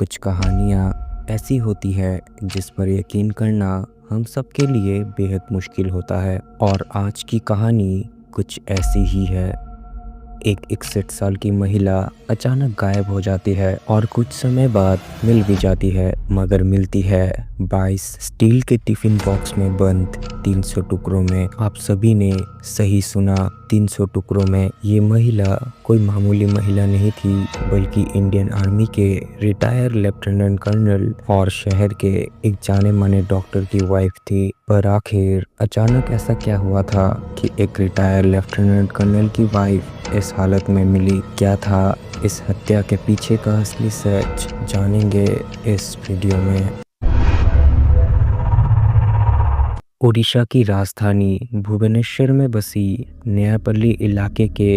कुछ कहानियाँ ऐसी होती है जिस पर यकीन करना हम सब के लिए बेहद मुश्किल होता है। और आज की कहानी कुछ ऐसी ही है। एक 61 साल की महिला अचानक गायब हो जाती है और कुछ समय बाद मिल भी जाती है, मगर मिलती है 22 स्टील के टिफिन बॉक्स में बंद 300 टुकड़ों में। आप सभी ने सही सुना, 300 टुकड़ों में। ये महिला कोई मामूली महिला नहीं थी, बल्कि इंडियन आर्मी के रिटायर लेफ्टिनेंट कर्नल और शहर के एक जाने माने डॉक्टर की वाइफ थी। पर आखिर अचानक ऐसा क्या हुआ था कि एक रिटायर लेफ्टिनेंट कर्नल की वाइफ इस हालत में मिली? क्या था इस हत्या के पीछे का असली सच, जानेंगे इस वीडियो में। ओडिशा की राजधानी भुवनेश्वर में बसी नयापल्ली इलाके के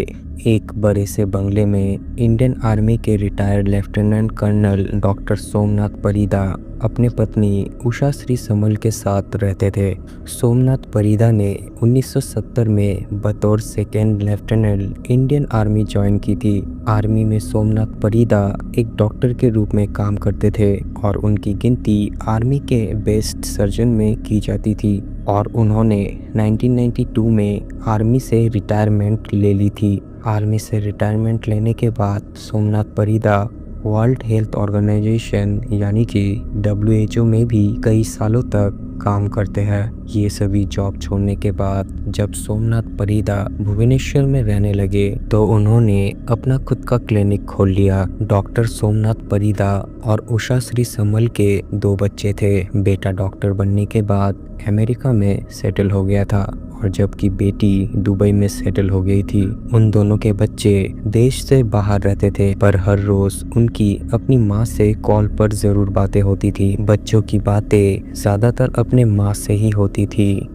एक बड़े से बंगले में इंडियन आर्मी के retired lieutenant colonel doctor Somnath Parida अपने पत्नी उषा श्री समल के साथ रहते थे। सोमनाथ परिदा ने 1970 में बतौर second lieutenant Indian army join की थी। आर्मी में सोमनाथ परिदा एक डॉक्टर के रूप में काम करते थे और उनकी गिनती आर्मी के बेस्ट सर्जन में की जाती थी। और उन्होंने 1992 में आर्मी से रिटायरमेंट ले ली थी। आर्मी से रिटायरमेंट लेने के बाद Somnath Parida world health organisation यानी कि WHO में भी कई सालों तक काम करते हैं। ये सभी जॉब छोड़ने के बाद जब सोमनाथ परिदा भुवनेश्वर में रहने लगे तो उन्होंने अपना खुद का क्लिनिक खोल लिया। डॉक्टर सोमनाथ परिदा और उषा श्री समल के 2 बच्चे थे। बेटा डॉक्टर बनने के बाद अमेरिका में सेटल हो गया था और जबकि बेटी दुबई में सेटल हो गई थी। उन दोनों के बच्चे देश से बाहर रहते थे, पर हर रोज उनकी अपनी माँ से कॉल पर जरूर बातें होती थी। बच्चों की बातें ज्यादातर अपने माँ से ही होती थी,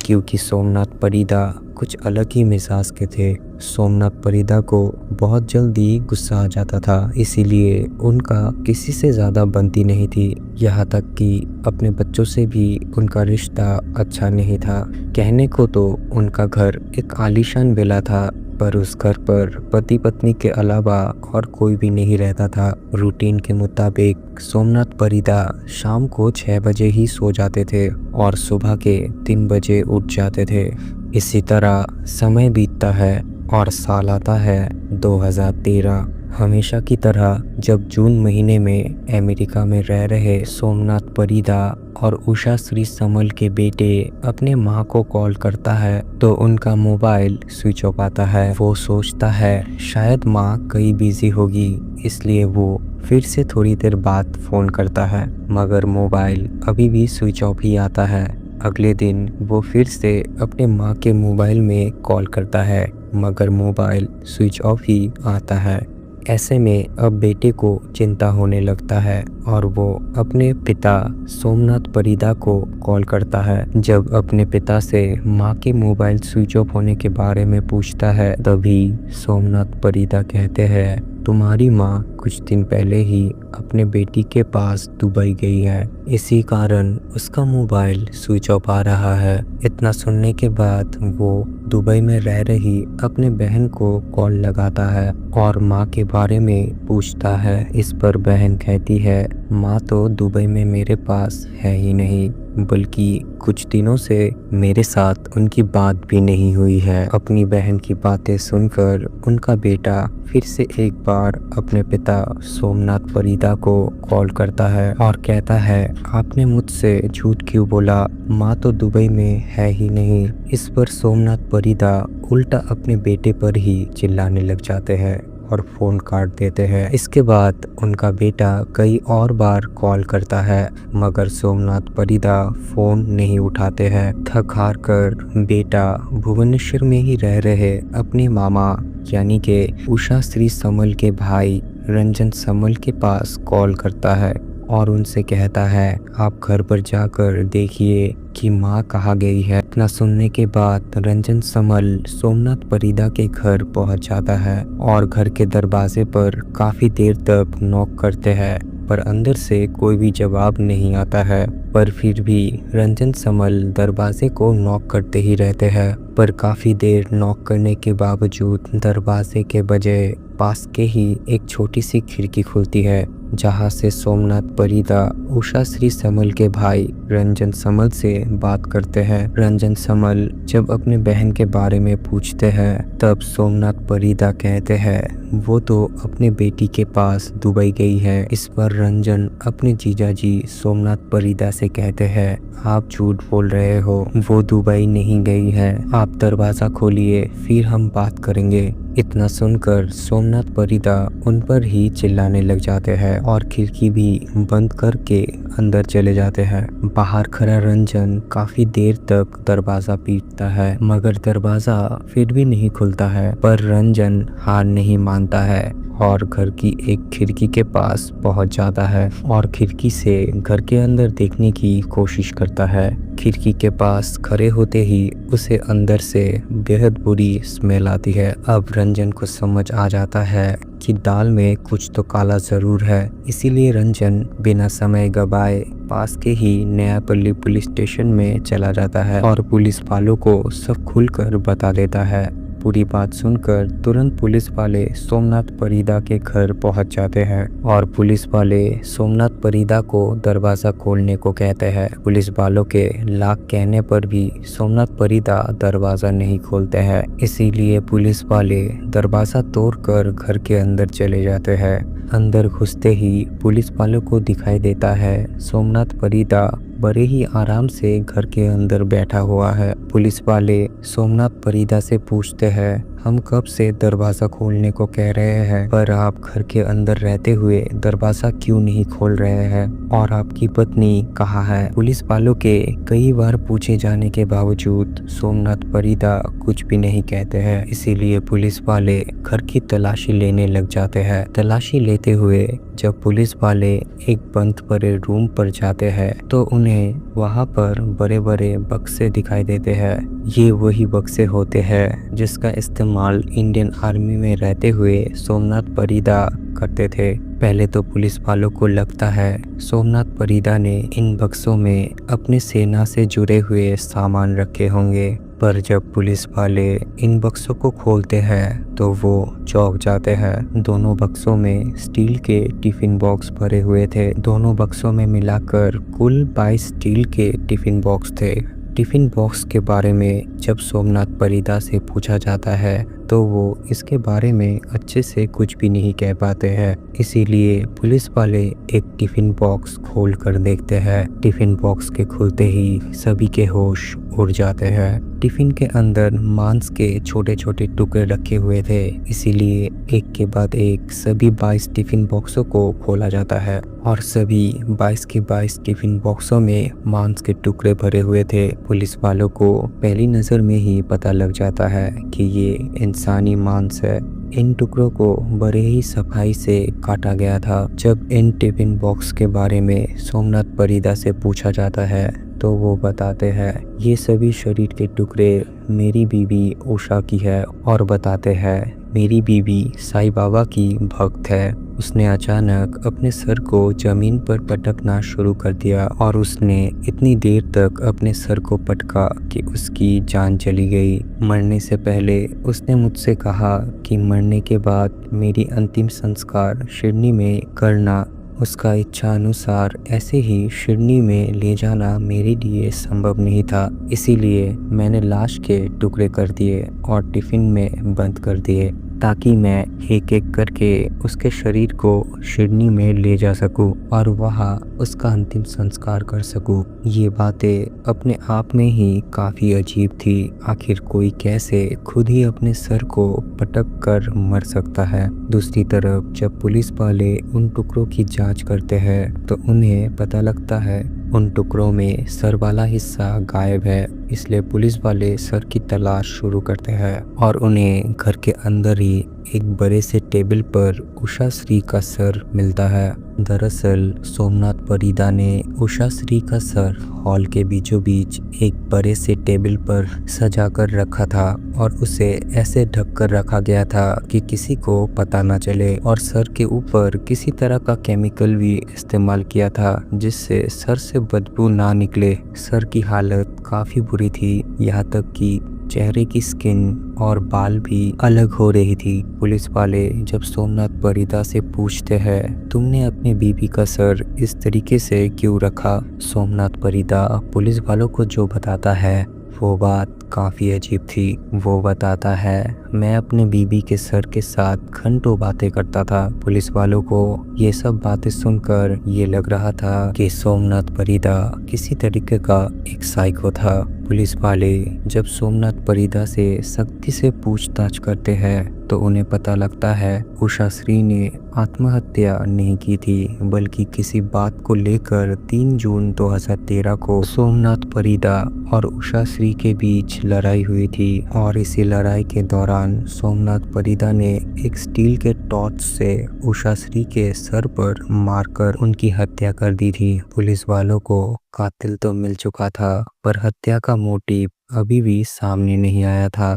क्योंकि सोमनाथ परिदा कुछ अलग ही मिजाज के थे। सोमनाथ परिदा को बहुत जल्दी गुस्सा आ जाता था, इसीलिए उनका किसी से ज़्यादा बनती नहीं थी। यहाँ तक कि अपने बच्चों से भी उनका रिश्ता अच्छा नहीं था। कहने को तो उनका घर एक आलीशान विला था, पर उस घर पर पति पत्नी के अलावा और कोई भी नहीं रहता था। रूटीन के मुताबिक सोमनाथ परिदा शाम को 6 बजे ही सो जाते थे और सुबह के 3 बजे उठ जाते थे। इसी तरह समय बीतता है और साल आता है 2013। हमेशा की तरह जब जून महीने में अमेरिका में रह रहे सोमनाथ परिदा और उषा श्री समल के बेटे अपने माँ को कॉल करता है तो उनका मोबाइल स्विच ऑफ आता है। वो सोचता है शायद माँ कहीं बिजी होगी, इसलिए वो फिर से थोड़ी देर बाद फ़ोन करता है, मगर मोबाइल अभी भी स्विच ऑफ ही आता है। अगले दिन वो फिर से अपने माँ के मोबाइल में कॉल करता है, मगर मोबाइल स्विच ऑफ ही आता है। ऐसे में अब बेटे को चिंता होने लगता है और वो अपने पिता सोमनाथ परिदा को कॉल करता है। जब अपने पिता से माँ के मोबाइल स्विच ऑफ होने के बारे में पूछता है, तभी सोमनाथ परिदा कहते हैं तुम्हारी माँ कुछ दिन पहले ही अपने बेटी के पास दुबई गई है, इसी कारण उसका मोबाइल स्विच ऑफ आ रहा है। इतना सुनने के बाद वो दुबई में रह रही अपने बहन को कॉल लगाता है और माँ के बारे में पूछता है। इस पर बहन कहती है माँ तो दुबई में मेरे पास है ही नहीं, बल्कि कुछ दिनों से मेरे साथ उनकी बात भी नहीं हुई है। अपनी बहन की बातें सुनकर उनका बेटा फिर से एक बार अपने पिता सोमनाथ परिदा को कॉल करता है और कहता है आपने मुझसे झूठ क्यों बोला, माँ तो दुबई में है ही नहीं। इस पर सोमनाथ परिदा उल्टा अपने बेटे पर ही चिल्लाने लग जाते हैं और फ़ोन काट देते हैं। इसके बाद उनका बेटा कई और बार कॉल करता है, मगर सोमनाथ परिदा फ़ोन नहीं उठाते हैं। थक हार कर बेटा भुवनेश्वर में ही रह रहे अपने मामा यानी कि उषा श्री समल के भाई रंजन समल के पास कॉल करता है और उनसे कहता है आप घर पर जाकर देखिए कि माँ कहाँ गई है। इतना सुनने के बाद रंजन समल सोमनाथ परिदा के घर पहुँच जाता है और घर के दरवाजे पर काफ़ी देर तक नॉक करते हैं, पर अंदर से कोई भी जवाब नहीं आता है। पर फिर भी रंजन समल दरवाजे को नॉक करते ही रहते हैं, पर काफ़ी देर नॉक करने के बावजूद दरवाजे के बजाय पास के ही एक छोटी सी खिड़की खुलती है जहां से सोमनाथ परिदा उषा श्री समल के भाई रंजन समल से बात करते हैं। रंजन समल जब अपने बहन के बारे में पूछते हैं तब सोमनाथ परिदा कहते हैं वो तो अपने बेटी के पास दुबई गई है। इस पर रंजन अपने जीजाजी सोमनाथ परिदा से कहते हैं आप झूठ बोल रहे हो, वो दुबई नहीं गई है, आप दरवाजा खोलिए फिर हम बात करेंगे। इतना सुनकर सोमनाथ परिदा उन पर ही चिल्लाने लग जाते हैं और खिड़की भी बंद करके अंदर चले जाते हैं। बाहर खड़ा रंजन काफी देर तक दरवाजा पीटता है मगर दरवाजा फिर भी नहीं खुलता है। पर रंजन हार नहीं मानता है और घर की एक खिड़की के पास पहुंच जाता है और खिड़की से घर के अंदर देखने की कोशिश करता है। खिड़की के पास खड़े होते ही उसे अंदर से बेहद बुरी स्मेल आती है। अब रंजन को समझ आ जाता है कि दाल में कुछ तो काला जरूर है। इसीलिए रंजन बिना समय गवाए पास के ही नयापल्ली पुलिस स्टेशन में चला जाता है और पुलिस वालों को सब खुलकर बता देता है। पूरी बात सुनकर तुरंत पुलिस वाले सोमनाथ परिदा के घर पहुंच जाते हैं और पुलिस वाले सोमनाथ परिदा को दरवाजा खोलने को कहते हैं। पुलिस वालों के लाख कहने पर भी सोमनाथ परिदा दरवाजा नहीं खोलते हैं। इसीलिए पुलिस वाले दरवाजा तोड़कर घर के अंदर चले जाते हैं। अंदर घुसते ही पुलिस वालों को दिखाई देता है सोमनाथ परिदा बड़े ही आराम से घर के अंदर बैठा हुआ है। पुलिस वाले सोमनाथ परिदा से पूछते हैं हम कब से दरवाजा खोलने को कह रहे हैं पर आप घर के अंदर रहते हुए दरवाजा क्यों नहीं खोल रहे हैं और आपकी पत्नी कहाँ है। पुलिस वालों के कई बार पूछे जाने के बावजूद सोमनाथ परिदा कुछ भी नहीं कहते हैं। इसीलिए पुलिस वाले घर की तलाशी लेने लग जाते हैं। तलाशी लेते हुए जब पुलिस वाले एक बंद पड़े रूम पर जाते हैं तो उन्हें वहां पर बड़े बड़े बक्से दिखाई देते हैं। ये वही बक्से होते हैं जिसका इस्तेमाल इंडियन आर्मी में रहते हुए सोमनाथ परिदा करते थे। पहले तो पुलिस वालों को लगता है सोमनाथ परिदा ने इन बक्सों में अपने सेना से जुड़े हुए सामान रखे होंगे, पर जब पुलिस वाले इन बक्सों को खोलते हैं तो वो चौंक जाते हैं। दोनों बक्सों में स्टील के टिफिन बॉक्स भरे हुए थे। दोनों बक्सों में मिलाकर कुल 22 स्टील के टिफिन बॉक्स थे। टिफिन बॉक्स के बारे में जब सोमनाथ परिदा से पूछा जाता है तो वो इसके बारे में अच्छे से कुछ भी नहीं कह पाते हैं। इसीलिए पुलिस वाले एक टिफिन बॉक्स खोल कर देखते हैं। टिफिन बॉक्स के खुलते ही सभी के होश उड़ जाते हैं। टिफिन के अंदर मांस के छोटे छोटे टुकड़े रखे हुए थे। इसीलिए एक के बाद एक सभी 22 टिफिन बॉक्सों को खोला जाता है और सभी 22 के 22 टिफिन बॉक्सों में मांस के टुकड़े भरे हुए थे। पुलिस वालों को पहली नज़र में ही पता लग जाता है कि ये इंसानी मांस है। इन टुकड़ों को बड़े ही सफाई से काटा गया था। जब इन टिफिन बॉक्स के बारे में सोमनाथ परिदा से पूछा जाता है तो वो बताते हैं ये सभी शरीर के टुकड़े मेरी बीवी उषा की है और बताते हैं मेरी बीवी साईं बाबा की भक्त है। उसने अचानक अपने सर को जमीन पर पटकना शुरू कर दिया और उसने इतनी देर तक अपने सर को पटका कि उसकी जान चली गई। मरने से पहले उसने मुझसे कहा कि मरने के बाद मेरी अंतिम संस्कार शिरनी में करना। उसका इच्छा अनुसार ऐसे ही शिरनी में ले जाना मेरे लिए संभव नहीं था। इसीलिए मैंने लाश के टुकड़े कर दिए और टिफिन में बंद कर दिए ताकि मैं एक एक करके उसके शरीर को शिरनी में ले जा सकूं और वहां उसका अंतिम संस्कार कर सकूं। ये बातें अपने आप में ही काफ़ी अजीब थी। आखिर कोई कैसे खुद ही अपने सर को पटक कर मर सकता है। दूसरी तरफ जब पुलिस वाले उन टुकड़ों की जांच करते हैं तो उन्हें पता लगता है उन टुकड़ों में सर वाला हिस्सा गायब है। इसलिए पुलिस वाले सर की तलाश शुरू करते हैं और उन्हें घर के अंदर ही एक बड़े से टेबल पर उषा श्री का सर मिलता है। दरअसल सोमनाथ परिदा ने उषा श्री का सर हॉल के बीचों बीच एक बड़े से टेबल पर सजा कर रखा था और उसे ऐसे ढक कर रखा गया था कि किसी को पता ना चले और सर के ऊपर किसी तरह का केमिकल भी इस्तेमाल किया था जिससे सर से बदबू ना निकले। सर की हालत काफ़ी बुरी थी, यहाँ तक कि चेहरे की स्किन और बाल भी अलग हो रही थी। पुलिस वाले जब सोमनाथ परिदा से पूछते हैं, तुमने अपने बीबी का सर इस तरीके से क्यों रखा? सोमनाथ परिदा पुलिस वालों को जो बताता है वो बात काफ़ी अजीब थी। वो बताता है, मैं अपने बीबी के सर के साथ घंटों बातें करता था। पुलिस वालों को ये सब बातें सुनकर ये लग रहा था कि सोमनाथ परिदा किसी तरीके का एक साइको था। पुलिस वाले जब सोमनाथ परिदा से सख्ती से पूछताछ करते हैं तो उन्हें पता लगता है उषाश्री ने आत्महत्या नहीं की थी, बल्कि किसी बात को लेकर 3 जून 2013 को सोमनाथ परिदा और उषाश्री के बीच लड़ाई हुई थी और इसी लड़ाई के दौरान सोमनाथ परिदा ने एक स्टील के टॉर्च से उषाश्री के सर पर मारकर उनकी हत्या कर दी थी। पुलिस वालों को कातिल तो मिल चुका था, पर हत्या का मोटिव अभी भी सामने नहीं आया था।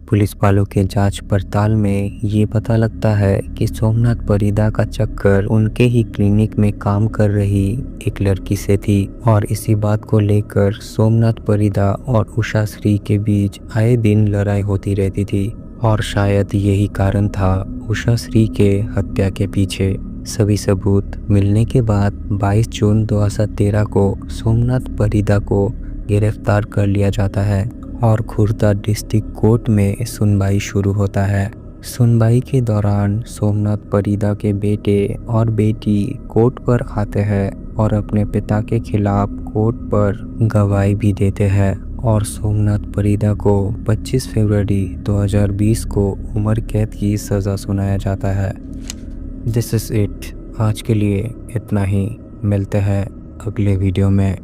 पुलिस वालों के जांच पड़ताल में ये पता लगता है कि सोमनाथ परिदा का चक्कर उनके ही क्लिनिक में काम कर रही एक लड़की से थी और इसी बात को लेकर सोमनाथ परिदा और उषाश्री के बीच आए दिन लड़ाई होती रहती थी और शायद यही कारण था उषाश्री के हत्या के पीछे। सभी सबूत मिलने के बाद 22 जून 2013 को सोमनाथ परिदा को गिरफ्तार कर लिया जाता है और खुर्दा डिस्ट्रिक्ट कोर्ट में सुनवाई शुरू होता है। सुनवाई के दौरान सोमनाथ परिदा के बेटे और बेटी कोर्ट पर आते हैं और अपने पिता के खिलाफ कोर्ट पर गवाही भी देते हैं और सोमनाथ परिदा को 25 फरवरी 2020 को उम्र कैद की सज़ा सुनाया जाता है। This is it. आज के लिए इतना ही। मिलते हैं अगले वीडियो में।